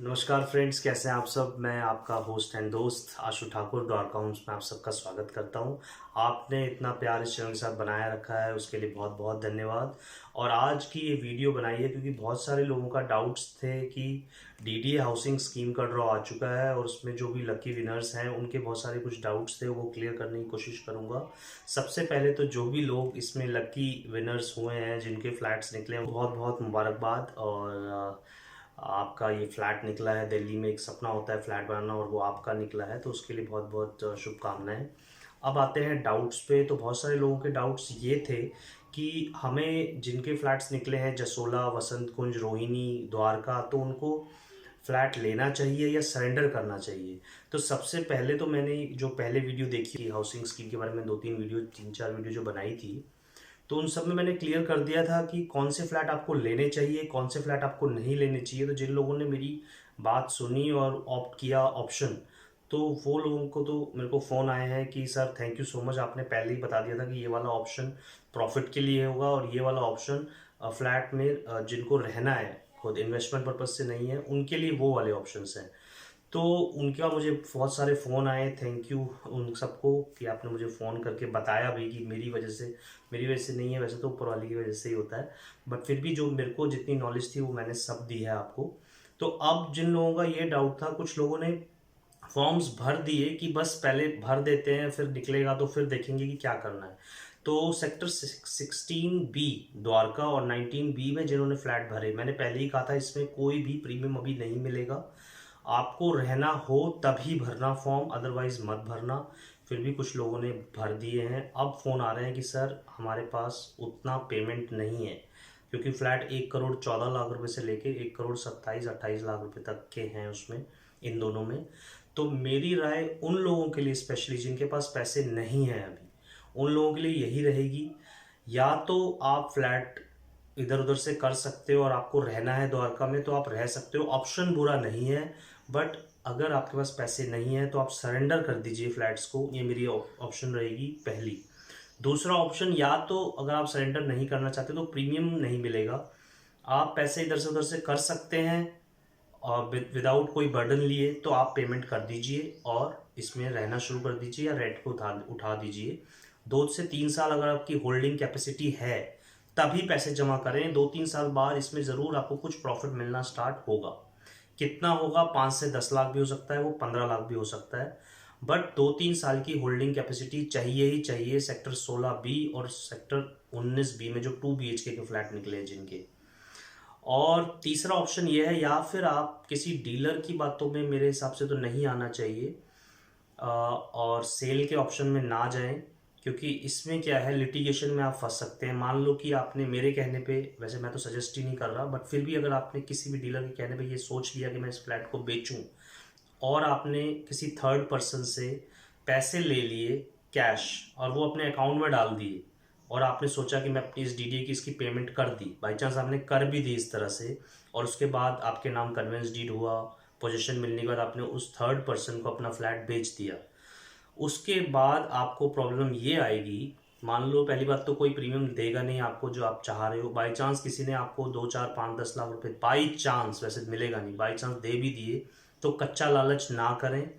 नमस्कार फ्रेंड्स, कैसे हैं आप सब। मैं आपका होस्ट एंड दोस्त आशु ठाकुर द्वारका होम्स में आप सबका स्वागत करता हूं। आपने इतना प्यार इस चैनल के साथ बनाए रखा है, उसके लिए बहुत बहुत धन्यवाद। और आज की ये वीडियो बनाई है क्योंकि बहुत सारे लोगों का डाउट्स थे कि डीडीए हाउसिंग स्कीम का ड्रॉ आ चुका है और उसमें जो भी लकी विनर्स हैं उनके बहुत सारे कुछ डाउट्स थे, वो क्लियर करने की कोशिश करूंगा। सबसे पहले तो जो भी लोग इसमें लकी विनर्स हुए हैं, जिनके फ्लैट्स निकले हैं, बहुत बहुत मुबारकबाद। और आपका ये फ्लैट निकला है। दिल्ली में एक सपना होता है फ्लैट बनाना, और वो आपका निकला है, तो उसके लिए बहुत बहुत शुभकामनाएं। अब आते हैं डाउट्स पे। तो बहुत सारे लोगों के डाउट्स ये थे कि हमें जिनके फ्लैट्स निकले हैं जसोला, वसंत कुंज, रोहिणी, द्वारका, तो उनको फ्लैट लेना चाहिए या सरेंडर करना चाहिए। तो सबसे पहले तो मैंने जो पहले वीडियो देखी थी हाउसिंग स्कीम के बारे में, तीन चार वीडियो जो बनाई थी, तो उन सब में मैंने क्लियर कर दिया था कि कौन से फ्लैट आपको लेने चाहिए, कौन से फ्लैट आपको नहीं लेने चाहिए। तो जिन लोगों ने मेरी बात सुनी और ऑप्ट किया ऑप्शन, तो वो लोगों को तो मेरे को फ़ोन आए हैं कि sir thank you so much, आपने पहले ही बता दिया था कि ये वाला ऑप्शन प्रॉफिट के लिए होगा और ये वाला ऑप्शन फ्लैट में जिनको रहना है, खुद इन्वेस्टमेंट पर्पज से नहीं है, उनके लिए वो वाले ऑप्शंस हैं। तो उनका मुझे बहुत सारे फ़ोन आए, थैंक यू उन सबको कि आपने मुझे फ़ोन करके बताया भी कि मेरी वजह से नहीं है, वैसे तो ऊपर वाले की वजह से ही होता है, बट फिर भी जो मेरे को जितनी नॉलेज थी वो मैंने सब दी है आपको। तो अब जिन लोगों का ये डाउट था, कुछ लोगों ने फॉर्म्स भर दिए कि बस पहले भर देते हैं, फिर निकलेगा तो फिर देखेंगे कि क्या करना है। तो सेक्टर 16B द्वारका और 19B में जिन्होंने फ्लैट भरे, मैंने पहले ही कहा था इसमें कोई भी प्रीमियम अभी नहीं मिलेगा। आपको रहना हो तभी भरना फॉर्म, अदरवाइज मत भरना। फिर भी कुछ लोगों ने भर दिए हैं। अब फ़ोन आ रहे हैं कि सर हमारे पास उतना पेमेंट नहीं है, क्योंकि फ्लैट 1 करोड़ 14 लाख रुपए से लेके 1 करोड़ 27-28 लाख रुपए तक के हैं उसमें, इन दोनों में। तो मेरी राय उन लोगों के लिए, स्पेशली जिनके पास पैसे नहीं हैं अभी, उन लोगों के लिए यही रहेगी, या तो आप फ्लैट इधर उधर से कर सकते हो और आपको रहना है द्वारका में तो आप रह सकते हो, ऑप्शन बुरा नहीं है। बट अगर आपके पास पैसे नहीं है तो आप सरेंडर कर दीजिए फ्लैट्स को, ये मेरी ऑप्शन रहेगी पहली। दूसरा ऑप्शन, या तो अगर आप सरेंडर नहीं करना चाहते तो प्रीमियम नहीं मिलेगा, आप पैसे इधर से उधर से कर सकते हैं और विदाउट कोई बर्डन लिए, तो आप पेमेंट कर दीजिए और इसमें रहना शुरू कर दीजिए या रेंट को उठा दीजिए। 2 से 3 साल अगर आपकी होल्डिंग कैपेसिटी है तभी पैसे जमा करें। 2-3 साल बाद इसमें ज़रूर आपको कुछ प्रॉफिट मिलना स्टार्ट होगा। कितना होगा? 5 से 10 लाख भी हो सकता है, वो 15 लाख भी हो सकता है। बट 2-3 साल की होल्डिंग कैपेसिटी चाहिए ही चाहिए सेक्टर 16B और सेक्टर 19B में, जो 2 BHK के फ्लैट निकले हैं जिनके। और तीसरा ऑप्शन ये है, या फिर आप किसी डीलर की बातों में मेरे हिसाब से तो नहीं आना चाहिए, और सेल के ऑप्शन में ना जाएं, क्योंकि इसमें क्या है, लिटिगेशन में आप फंस सकते हैं। मान लो कि आपने मेरे कहने पे, वैसे मैं तो सजेस्ट ही नहीं कर रहा, बट फिर भी अगर आपने किसी भी डीलर के कहने पे ये सोच लिया कि मैं इस फ्लैट को बेचूं, और आपने किसी थर्ड पर्सन से पैसे ले लिए कैश और वो अपने अकाउंट में डाल दिए, और आपने सोचा कि मैं अपनी इस डीडीए की इसकी पेमेंट कर दी, बाई चांस आपने कर भी दी इस तरह से, और उसके बाद आपके नाम कन्वेंस डीड हुआ, पोजीशन मिलने के बाद आपने उस थर्ड पर्सन को अपना फ्लैट बेच दिया, उसके बाद आपको प्रॉब्लम ये आएगी। मान लो पहली बात तो कोई प्रीमियम देगा नहीं आपको जो आप चाह रहे हो। बाई चांस किसी ने आपको 2-4-5-10 लाख रुपए, बाई चांस, वैसे मिलेगा नहीं, बाई चांस दे भी दिए, तो कच्चा लालच ना करें।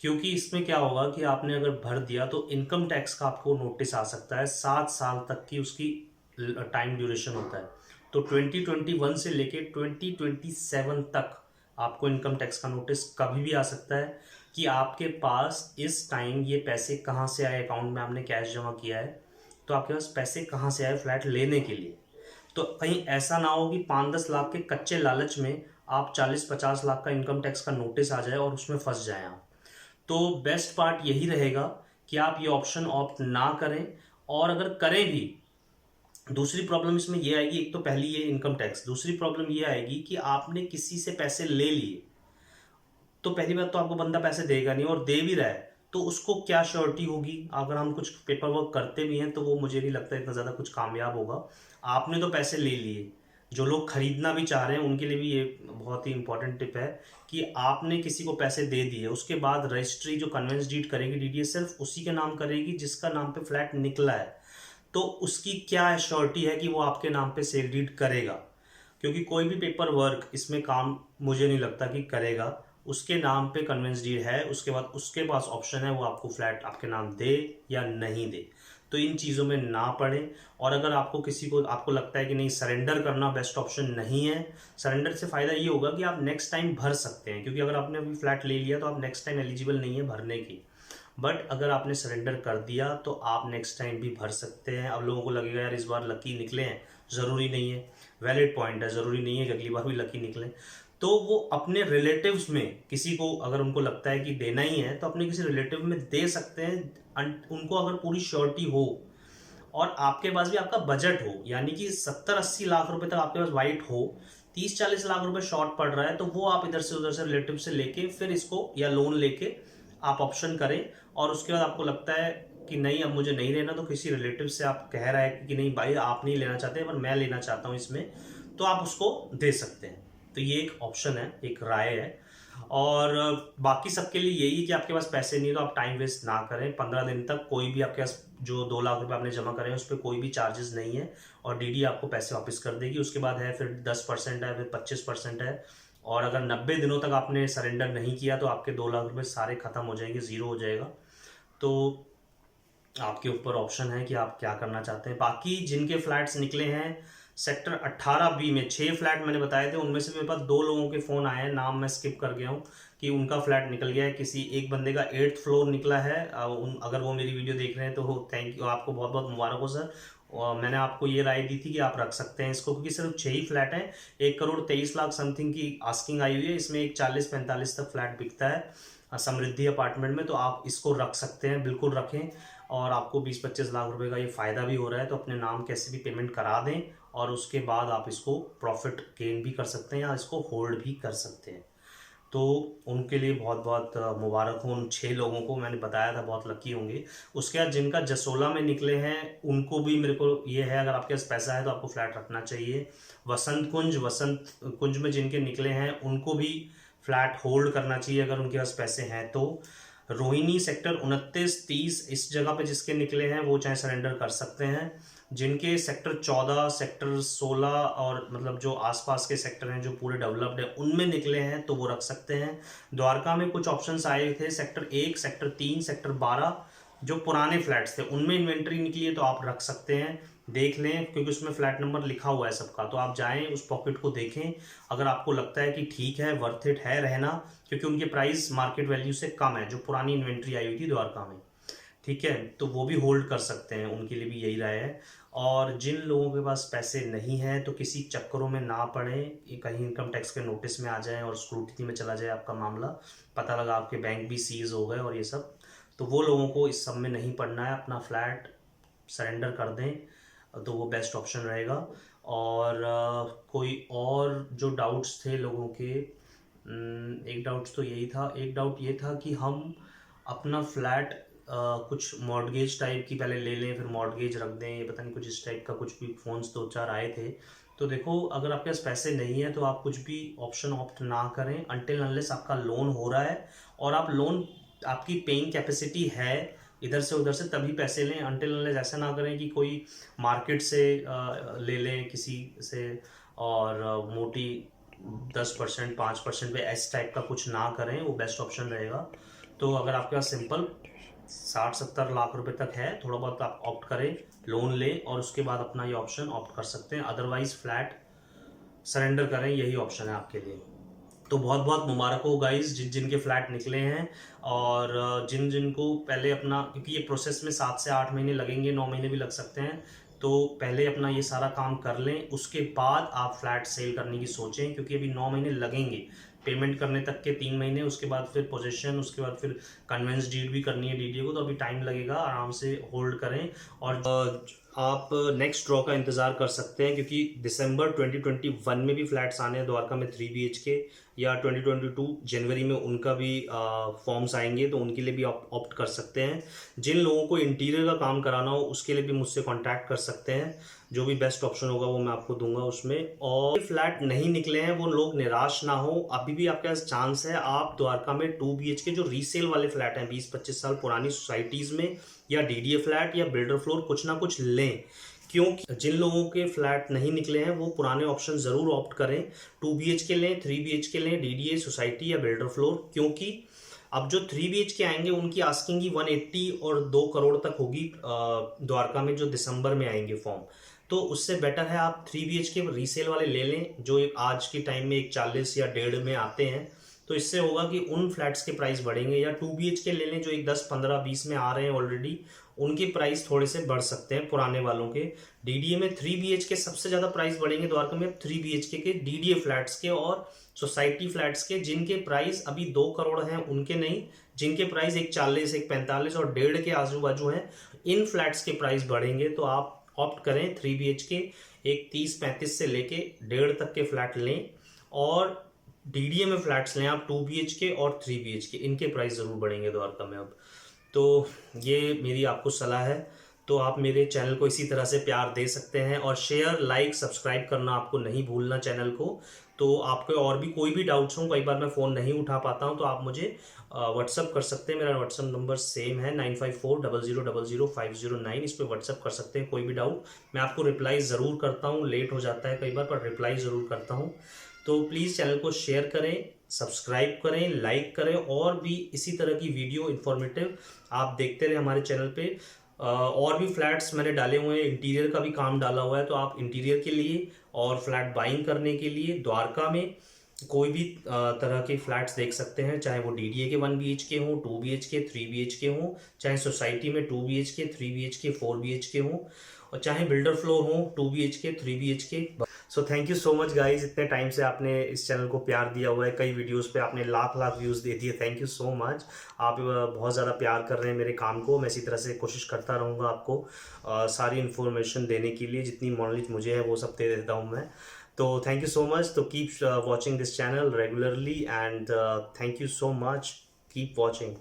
क्योंकि इसमें क्या होगा कि आपने अगर भर दिया तो इनकम टैक्स का आपको नोटिस आ सकता है, 7 साल तक की उसकी टाइम ड्यूरेशन होता है। तो 2021 से लेके 2027 तक आपको इनकम टैक्स का नोटिस कभी भी आ सकता है कि आपके पास इस टाइम ये पैसे कहाँ से आए, अकाउंट में आपने कैश जमा किया है तो आपके पास पैसे कहाँ से आए फ्लैट लेने के लिए। तो कहीं ऐसा ना हो कि 5-10 लाख के कच्चे लालच में आप 40-50 लाख का इनकम टैक्स का नोटिस आ जाए और उसमें फंस जाएं आप। तो बेस्ट पार्ट यही रहेगा कि आप ये ऑप्शन ऑप्ट ना करें। और अगर करें भी, दूसरी प्रॉब्लम इसमें ये आएगी, एक तो पहली ये इनकम टैक्स, दूसरी प्रॉब्लम ये आएगी कि आपने किसी से पैसे ले लिए, तो पहली बात तो आपको बंदा पैसे देगा नहीं, और दे भी रहा है तो उसको क्या श्योरिटी होगी। अगर हम कुछ पेपर वर्क करते भी हैं तो वो मुझे नहीं लगता इतना ज़्यादा कुछ कामयाब होगा। आपने तो पैसे ले लिए, जो लोग खरीदना भी चाह रहे हैं उनके लिए भी ये बहुत ही इंपॉर्टेंट टिप है कि आपने किसी को पैसे दे दिए, उसके बाद रजिस्ट्री जो कन्वेंस डीड करेगी डीडीए सिर्फ उसी के नाम करेगी जिसका नाम पे फ्लैट निकला है। तो उसकी क्या श्योरिटी है कि वो आपके नाम पे सेल डीड करेगा। क्योंकि कोई भी पेपर वर्क इसमें काम मुझे नहीं लगता कि करेगा। उसके नाम पे कन्वेंस डीड है, उसके बाद उसके पास ऑप्शन है वो आपको फ्लैट आपके नाम दे या नहीं दे। तो इन चीज़ों में ना पड़े। और अगर आपको किसी को आपको लगता है कि नहीं सरेंडर करना बेस्ट ऑप्शन नहीं है, सरेंडर से फ़ायदा ये होगा कि आप नेक्स्ट टाइम भर सकते हैं, क्योंकि अगर आपने अभी फ्लैट ले लिया तो आप नेक्स्ट टाइम एलिजिबल नहीं है भरने की। बट अगर आपने सरेंडर कर दिया तो आप नेक्स्ट टाइम भी भर सकते हैं। अब लोगों को लगेगा यार इस बार लकी निकले हैं, ज़रूरी नहीं है, वैलिड पॉइंट है, ज़रूरी नहीं है कि अगली बार भी लकी निकले। तो वो अपने रिलेटिव्स में किसी को अगर उनको लगता है कि देना ही है तो अपने किसी रिलेटिव में दे सकते हैं, उनको अगर पूरी श्योरिटी हो और आपके पास भी आपका बजट हो, यानी कि 70-80 लाख रुपए तक आपके पास वाइट हो, 30-40 लाख रुपए शॉर्ट पड़ रहा है, तो वो आप इधर से उधर से रिलेटिव से लेके फिर इसको या लोन लेके आप ऑप्शन करें। और उसके बाद आपको लगता है कि नहीं अब मुझे नहीं लेना, तो किसी रिलेटिव से आप कह रहा है कि नहीं भाई आप नहीं लेना चाहते पर मैं लेना चाहता हूँ इसमें, तो आप उसको दे सकते हैं। तो ये एक ऑप्शन है, एक राय है। और बाकी सबके लिए यही है कि आपके पास पैसे नहीं तो आप टाइम वेस्ट ना करें। 15 दिन तक कोई भी आपके पास जो 2 लाख रुपए आपने जमा करे हैं उस पर कोई भी चार्जेस नहीं है और डीडी आपको पैसे वापस कर देगी। उसके बाद है फिर 10% है, फिर 25% है। और अगर 90 दिनों तक आपने सरेंडर नहीं किया तो आपके 2 लाख रुपए सारे खत्म हो जाएंगे, ज़ीरो हो जाएगा। तो आपके ऊपर ऑप्शन है कि आप क्या करना चाहते हैं। बाकी जिनके फ्लैट्स निकले हैं सेक्टर 18B में 6 फ्लैट मैंने बताए थे, उनमें से मेरे पास 2 लोगों के फ़ोन आए हैं, नाम मैं स्किप कर गया हूँ, कि उनका फ्लैट निकल गया है। किसी एक बंदे का 8th फ्लोर निकला है। अगर वो मेरी वीडियो देख रहे हैं तो थैंक यू, आपको बहुत बहुत मुबारक हो सर। और मैंने आपको ये राय दी थी कि आप रख सकते हैं इसको, क्योंकि सिर्फ 6 ही फ्लैट हैं। 1,23,00,000 समथिंग की आस्किंग आई हुई है, इसमें एक 40-45 तक फ्लैट बिकता है समृद्धि अपार्टमेंट में। तो आप इसको रख सकते हैं, बिल्कुल रखें। और आपको 20-25 लाख रुपए का ये फ़ायदा भी हो रहा है, तो अपने नाम कैसे भी पेमेंट करा दें और उसके बाद आप इसको प्रॉफिट गेन भी कर सकते हैं या इसको होल्ड भी कर सकते हैं। तो उनके लिए बहुत बहुत मुबारक हो। उन 6 लोगों को मैंने बताया था बहुत लकी होंगे। उसके बाद जिनका जसोला में निकले हैं उनको भी मेरे को ये है, अगर आपके पास पैसा है तो आपको फ्लैट रखना चाहिए। वसंत कुंज में जिनके निकले हैं उनको भी फ्लैट होल्ड करना चाहिए अगर उनके पास पैसे हैं तो। रोहिणी सेक्टर 29-30 इस जगह पे जिसके निकले हैं वो चाहे सरेंडर कर सकते हैं। जिनके सेक्टर 14, सेक्टर 16 और मतलब जो आसपास के सेक्टर हैं जो पूरे डेवलप्ड है उनमें निकले हैं तो वो रख सकते हैं। द्वारका में कुछ ऑप्शंस आए थे, सेक्टर 1, सेक्टर 3, सेक्टर 12 जो पुराने फ्लैट्स थे उनमें इन्वेंट्री निकली है तो आप रख सकते हैं। देख लें क्योंकि उसमें फ्लैट नंबर लिखा हुआ है सबका, तो आप जाएं उस पॉकेट को देखें। अगर आपको लगता है कि ठीक है वर्थ इट है रहना, क्योंकि उनके प्राइस मार्केट वैल्यू से कम है जो पुरानी इन्वेंट्री आई हुई थी द्वारका में, ठीक है, तो वो भी होल्ड कर सकते हैं, उनके लिए भी यही राय है। और जिन लोगों के पास पैसे नहीं हैं तो किसी चक्करों में ना पड़े, कहीं इनकम टैक्स के नोटिस में आ जाए और स्क्रूटिनी में चला जाए आपका मामला, पता लगा आपके बैंक भी सीज हो गए और ये सब, तो वो लोगों को इस सब में नहीं पड़ना है, अपना फ्लैट सरेंडर कर दें तो वो बेस्ट ऑप्शन रहेगा। और कोई और जो डाउट्स थे लोगों के, एक डाउट्स तो यही था, एक डाउट ये था कि हम अपना फ्लैट कुछ मॉर्टगेज टाइप की पहले ले लें फिर मॉर्टगेज रख दें, ये पता नहीं कुछ इस टाइप का कुछ भी फोन्स 2-4 आए थे। तो देखो अगर आपके पास पैसे नहीं है तो आप कुछ भी ऑप्शन ऑप्ट ना करें अनटिल अनलेस आपका लोन हो रहा है और आप लोन आपकी पेइंग कैपेसिटी है इधर से उधर से, तभी पैसे लें। अनटिल अनलेस ऐसा ना करें कि कोई मार्केट से ले लें किसी से और मोटी 10% 5% पे इस टाइप का कुछ ना करें, वो बेस्ट ऑप्शन रहेगा। तो अगर आपके पास सिंपल 60-70 लाख रुपए तक है, थोड़ा बहुत आप ऑप्ट करें, लोन लें और उसके बाद अपना ये ऑप्शन ऑप्ट कर सकते हैं। अदरवाइज फ्लैट सरेंडर करें, यही ऑप्शन है आपके लिए। तो बहुत बहुत मुबारक हो गाइस जिन जिन के फ्लैट निकले हैं और जिन जिन को पहले अपना, क्योंकि ये प्रोसेस में 7 से 8 महीने लगेंगे, 9 महीने भी लग सकते हैं, तो पहले अपना ये सारा काम कर लें, उसके बाद आप फ्लैट सेल करने की सोचें, क्योंकि अभी 9 महीने लगेंगे पेमेंट करने तक के, 3 महीने, उसके बाद फिर पोजीशन, उसके बाद फिर कन्वेंस डीड भी करनी है डीडीए को, तो अभी टाइम लगेगा, आराम से होल्ड करें। और आप नेक्स्ट ड्रॉ का इंतज़ार कर सकते हैं क्योंकि दिसंबर 2021 में भी फ्लैट्स आने हैं द्वारका में 3 BHK, या 2022 जनवरी में उनका भी फॉर्म्स आएंगे, तो उनके लिए भी आप ऑप्ट कर सकते हैं। जिन लोगों को इंटीरियर का काम कराना हो उसके लिए भी मुझसे कांटेक्ट कर सकते हैं, जो भी बेस्ट ऑप्शन होगा वो मैं आपको दूंगा उसमें। और फ्लैट नहीं निकले हैं वो लोग निराश ना हो, अभी भी आपके पास चांस है। आप द्वारका में 2 BHK जो रीसेल वाले फ्लैट हैं 20-25 साल पुरानी सोसाइटीज़ में, या डीडीए फ्लैट या बिल्डर फ्लोर कुछ ना कुछ लें, क्योंकि जिन लोगों के फ्लैट नहीं निकले हैं वो पुराने ऑप्शन ज़रूर ऑप्ट करें। 2 BHK लें, 3 BHK लें, DDA, सोसाइटी या बिल्डर फ्लोर, क्योंकि अब जो 3 BHK आएंगे उनकी आस्किंग ही 180 और 2 करोड़ तक होगी द्वारका में, जो दिसंबर में आएंगे फॉर्म। तो उससे बेटर है आप 3 BHK रीसेल वाले ले लें, जो एक आज के टाइम में 140 या 1.5 में आते हैं। तो इससे होगा कि उन फ्लैट्स के प्राइस बढ़ेंगे। या 2 BHK ले लें जो एक 10, 15, 20 में आ रहे हैं ऑलरेडी, उनके प्राइस थोड़े से बढ़ सकते हैं पुराने वालों के। DDA में 3 BHK सबसे ज़्यादा प्राइस बढ़ेंगे द्वारका में 3 BHK के, DDA फ्लैट्स के और सोसाइटी फ्लैट्स के, जिनके प्राइस अभी 2 करोड़ हैं उनके नहीं, जिनके प्राइस 140, 145 और 1.5 के आजू बाजू हैं, इन फ्लैट्स के प्राइस बढ़ेंगे। तो आप ऑप्ट करें 3 BHK, एक 30-35 से लेके 1.5 तक के फ्लैट लें। और DDA में फ्लैट्स लें आप 2 BHK और 3 BHK, इनके प्राइस ज़रूर बढ़ेंगे द्वारका में अब। तो ये मेरी आपको सलाह है। तो आप मेरे चैनल को इसी तरह से प्यार दे सकते हैं, और शेयर, लाइक, सब्सक्राइब करना आपको नहीं भूलना चैनल को। तो आपके और भी कोई भी डाउट्स हों, कई बार मैं फ़ोन नहीं उठा पाता हूं, तो आप मुझे व्हाट्सअप कर सकते हैं। मेरा व्हाट्सअप नंबर सेम है 9540000509। इस पर व्हाट्सअप कर सकते हैं कोई भी डाउट। मैं आपको रिप्लाई ज़रूर करता हूँ, लेट हो जाता है कई बार, पर रिप्लाई ज़रूर करता हूँ। तो प्लीज़ चैनल को शेयर करें, सब्सक्राइब करें, लाइक करें, और भी इसी तरह की वीडियो इन्फॉर्मेटिव आप देखते रहे हमारे चैनल पे। और भी फ्लैट्स मैंने डाले हुए हैं, इंटीरियर का भी काम डाला हुआ है, तो आप इंटीरियर के लिए और फ्लैट बाइंग करने के लिए द्वारका में कोई भी तरह के फ्लैट्स देख सकते हैं, चाहे वो DDA के 1 BHK हों, 2 BHK, 3 BHK हों, चाहे सोसाइटी में 2 BHK, 3 BHK, 4 BHK हों, और चाहे बिल्डर फ्लोर हो 2 BHK, 3 BHK। So thank you so much guys, इतने टाइम से आपने इस चैनल को प्यार दिया हुआ है। कई वीडियोस पे आपने लाख लाख व्यूज़ दे दिए, थैंक यू सो मच। आप बहुत ज़्यादा प्यार कर रहे हैं मेरे काम को। मैं इसी तरह से कोशिश करता रहूँगा आपको सारी इन्फॉर्मेशन देने के लिए, जितनी नॉलेज मुझे है वो सब दे देता हूँ मैं। तो थैंक यू सो मच। तो keep watching this channel regularly, and thank you so much, keep watching.